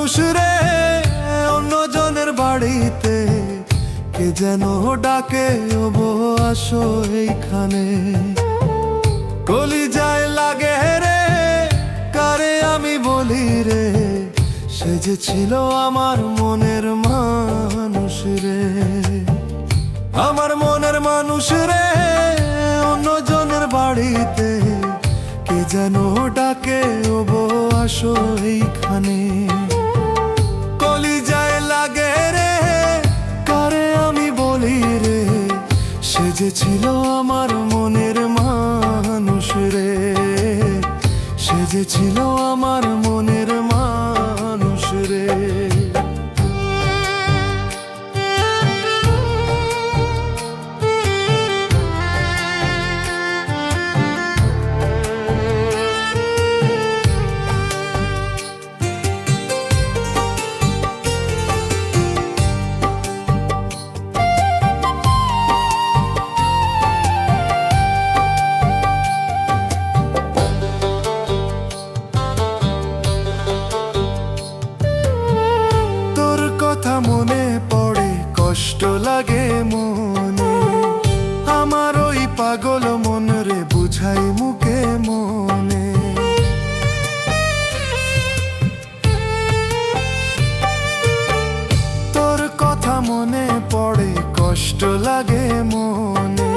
মানুষ রে অন্যজনের বাড়িতে, কে যেন ডাকে ওবো আসো এইখানে। কলিজায় লাগে রে কারে আমি বলি রে, সে যে ছিল আমার মনের মানুষ রে। আমার মনের মানুষ রে অন্যজনের বাড়িতে, কে যেন ডাকে ওবো আসো এইখানে। কলিজায় লাগে রে কারে আমি বলি রে, সে যে ছিল আমার মনের মানুষ রে, সে যে ছিল আমার মনের মানুষ রে। কথা মনে পড়ে কষ্ট লাগে মনে, আমার ওই পাগল মন রে বুঝাই মুখে মনে। তোর কথা মনে পড়ে কষ্ট লাগে মনে,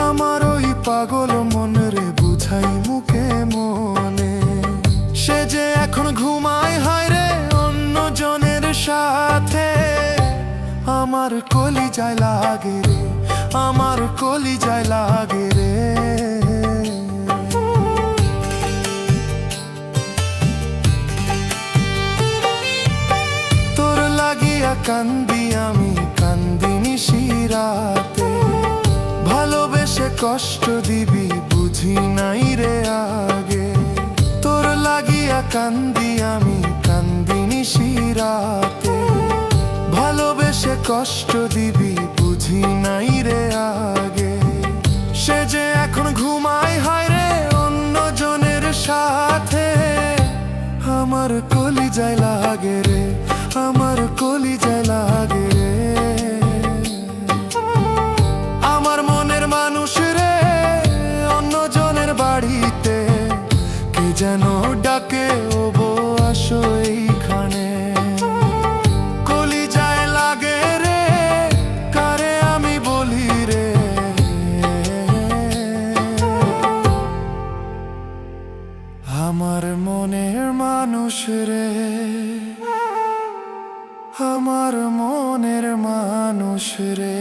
আমার ওই পাগল মন রে বুঝাই মুখে মনে। সে যে এখন ঘুমায় হায় রে অন্যজনের সাথে, আমার কলিজায় লাগে রে, আমার কলিজায় লাগে রে। তোর লাগিয়া কান্দি আমি কান্দি নিশিরাতে, ভালোবেসে কষ্ট দিবি বুঝি নাই রে আগে। তোর লাগিয়া কান্দি আমি কান্দি নিশিরাতে, ভালোবেসে কষ্ট দিবি বুঝি নাই রে আগে। সে যে এখন ঘুমায় হায় রে অন্যজনের সাথে, আমার কলিজায় লাগে রে, আমার কলিজায় লাগে রে। আমার মনের মানুষ রে অন্যজনের বাড়িতে, কে যেন ডাকে ওবো আসো এইখানে। কলিজায় লাগে রে কারে আমি বলি রে, আমার মনের মানুষ রে, আমার মনের মানুষ রে।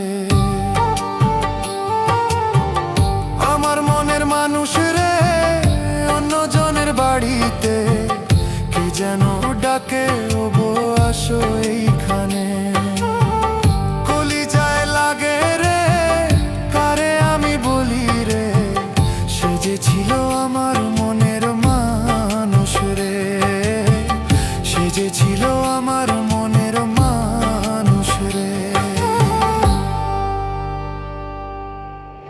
আমার মনের মানুষ রে অন্যজনের বাড়িতে, কে যেন ডাকে ওবো আসো